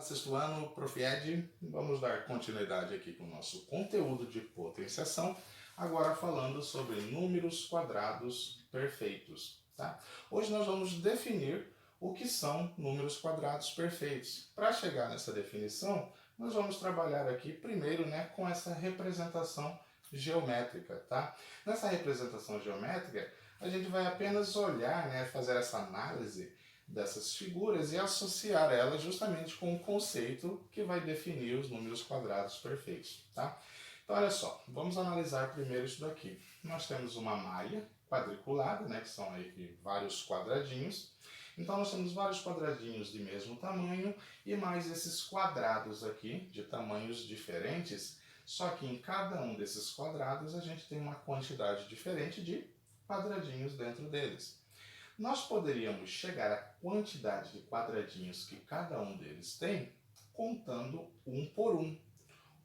sexto ano, Prof. Ed. Vamos dar continuidade aqui com o nosso conteúdo de potenciação, agora falando sobre números quadrados perfeitos. Tá? Hoje nós vamos definir o que são números quadrados perfeitos. Para chegar nessa definição, nós vamos trabalhar aqui primeiro, com essa representação geométrica. Tá? Nessa representação geométrica, a gente vai apenas olhar, fazer essa análise dessas figuras e associar elas justamente com o conceito que vai definir os números quadrados perfeitos. Tá? Então, olha só, vamos analisar primeiro isso daqui. Nós temos uma malha quadriculada, que são aí vários quadradinhos. Então, nós temos vários quadradinhos de mesmo tamanho e mais esses quadrados aqui de tamanhos diferentes, só que em cada um desses quadrados a gente tem uma quantidade diferente de quadradinhos dentro deles. Nós poderíamos chegar à quantidade de quadradinhos que cada um deles tem contando um por um.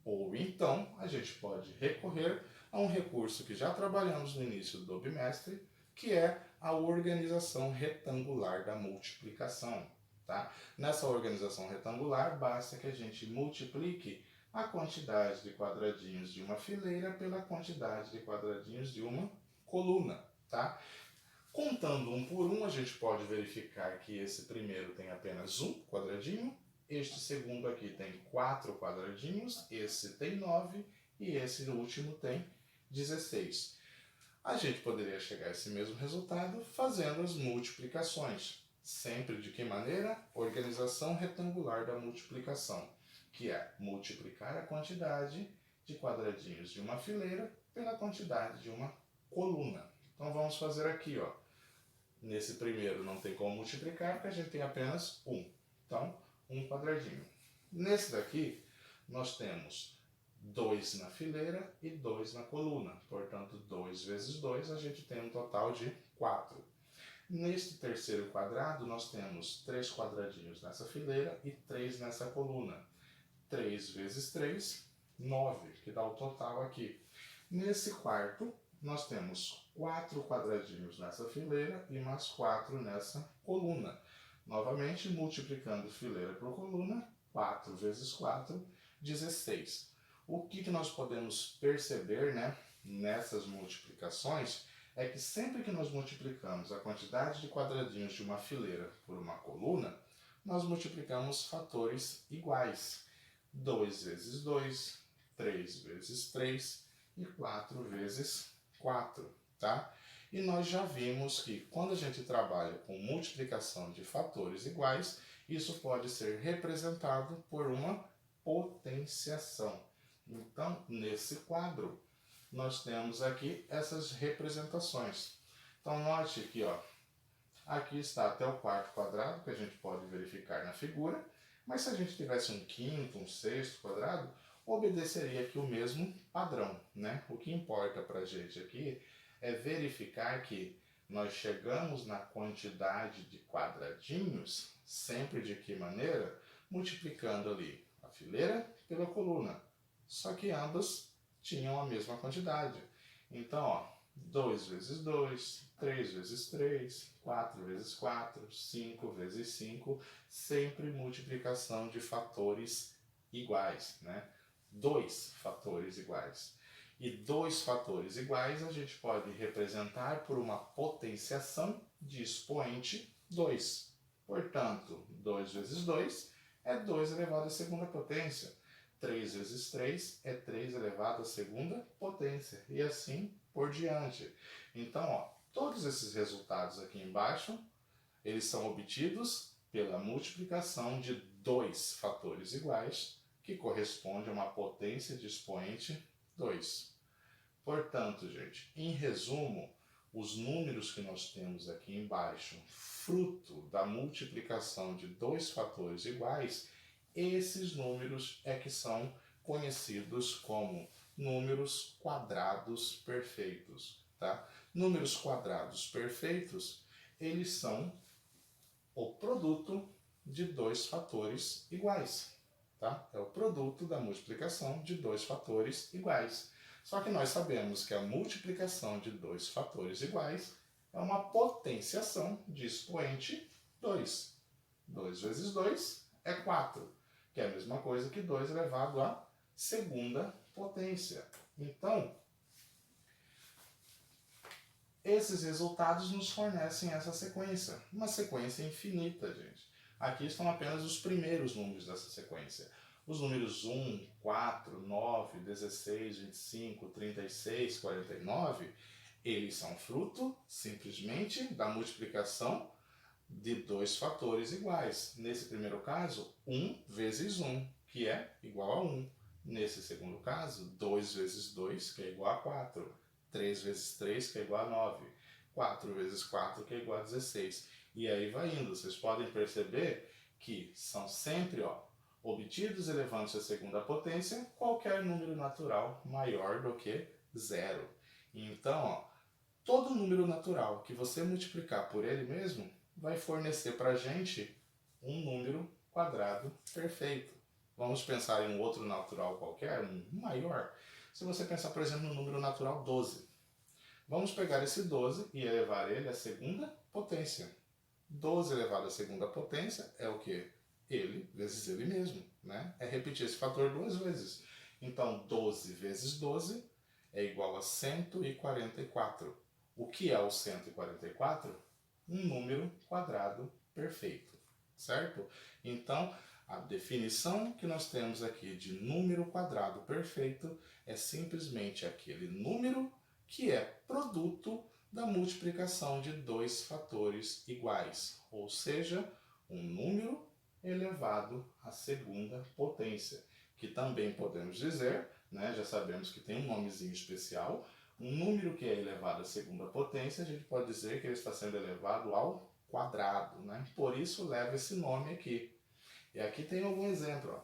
Ou então, a gente pode recorrer a um recurso que já trabalhamos no início do bimestre, que é a organização retangular da multiplicação. Tá? Nessa organização retangular, basta que a gente multiplique a quantidade de quadradinhos de uma fileira pela quantidade de quadradinhos de uma coluna. Tá? Contando um por um, a gente pode verificar que esse primeiro tem apenas um quadradinho, este segundo aqui tem 4 quadradinhos, esse tem 9 e esse último tem 16. A gente poderia chegar a esse mesmo resultado fazendo as multiplicações. Sempre de que maneira? Organização retangular da multiplicação, que é multiplicar a quantidade de quadradinhos de uma fileira pela quantidade de uma coluna. Então vamos fazer aqui, Nesse primeiro não tem como multiplicar, porque a gente tem apenas um. Então, um quadradinho. Nesse daqui, nós temos 2 na fileira e 2 na coluna. Portanto, 2 vezes 2, a gente tem um total de 4. Neste terceiro quadrado, nós temos 3 quadradinhos nessa fileira e 3 nessa coluna. 3 vezes 3, 9, que dá o total aqui. Nesse quarto, nós temos 4 quadradinhos nessa fileira e mais 4 nessa coluna. Novamente, multiplicando fileira por coluna, 4 vezes 4, 16. O que nós podemos perceber nessas multiplicações é que sempre que nós multiplicamos a quantidade de quadradinhos de uma fileira por uma coluna, nós multiplicamos fatores iguais. 2 vezes 2, 3 vezes 3 e 4 vezes 4, tá? E nós já vimos que quando a gente trabalha com multiplicação de fatores iguais, isso pode ser representado por uma potenciação. Então, nesse quadro, nós temos aqui essas representações. Então, note aqui, aqui está até o quarto quadrado, que a gente pode verificar na figura, mas se a gente tivesse um quinto, um sexto quadrado, obedeceria aqui o mesmo padrão, O que importa para a gente aqui é verificar que nós chegamos na quantidade de quadradinhos, sempre de que maneira? Multiplicando ali a fileira pela coluna, só que ambas tinham a mesma quantidade. Então, 2 vezes 2, 3 vezes 3, 4 vezes 4, 5 vezes 5, sempre multiplicação de fatores iguais, 2 fatores iguais. E 2 fatores iguais a gente pode representar por uma potenciação de expoente 2. Portanto, 2 vezes 2 é 2 elevado à segunda potência. 3 vezes 3 é 3 elevado à segunda potência. E assim por diante. Então, todos esses resultados aqui embaixo, eles são obtidos pela multiplicação de 2 fatores iguais, que corresponde a uma potência de expoente 2. Portanto, gente, em resumo, os números que nós temos aqui embaixo, fruto da multiplicação de 2 fatores iguais, esses números é que são conhecidos como números quadrados perfeitos. Tá? Números quadrados perfeitos, eles são o produto de 2 fatores iguais. Tá? É o produto da multiplicação de 2 fatores iguais. Só que nós sabemos que a multiplicação de 2 fatores iguais é uma potenciação de expoente 2. 2 vezes 2 é 4. que é a mesma coisa que 2 elevado à segunda potência. Então, esses resultados nos fornecem essa sequência, uma sequência infinita, gente. Aqui estão apenas os primeiros números dessa sequência. Os números 1, 4, 9, 16, 25, 36, 49, eles são fruto, simplesmente, da multiplicação de dois fatores iguais. Nesse primeiro caso, 1 vezes 1, que é igual a 1. Nesse segundo caso, 2 vezes 2, que é igual a 4. 3 vezes 3, que é igual a 9. 4 vezes 4, que é igual a 16. E aí vai indo. Vocês podem perceber que são sempre obtidos elevando-se à segunda potência qualquer número natural maior do que zero. Então, todo número natural que você multiplicar por ele mesmo vai fornecer para a gente um número quadrado perfeito. Vamos pensar em um outro natural qualquer, um maior. Se você pensar, por exemplo, no número natural 12. Vamos pegar esse 12 e elevar ele à segunda potência. 12 elevado à segunda potência é o quê? Ele vezes ele mesmo, né? É repetir esse fator duas vezes. Então, 12 vezes 12 é igual a 144. O que é o 144? Um número quadrado perfeito, certo? Então, a definição que nós temos aqui de número quadrado perfeito é simplesmente aquele número que é produto da multiplicação de dois fatores iguais, ou seja, um número elevado à segunda potência, que também podemos dizer, né, já sabemos que tem um nomezinho especial, um número que é elevado à segunda potência, a gente pode dizer que ele está sendo elevado ao quadrado, né? Por isso leva esse nome aqui. E aqui tem algum exemplo.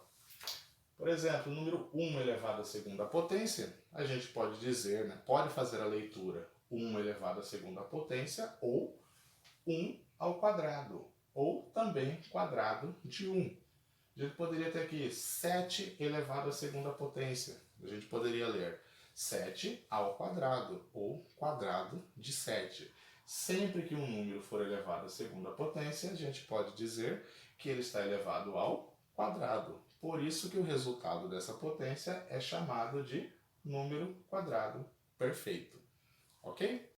Por exemplo, o número 1 elevado à segunda potência, a gente pode dizer, né, pode fazer a leitura 1 elevado à segunda potência ou 1 ao quadrado, ou também quadrado de 1. A gente poderia ter aqui 7 elevado à segunda potência. A gente poderia ler 7 ao quadrado, ou quadrado de 7. Sempre que um número for elevado à segunda potência, a gente pode dizer que ele está elevado ao quadrado. Por isso que o resultado dessa potência é chamado de número quadrado perfeito. Ok?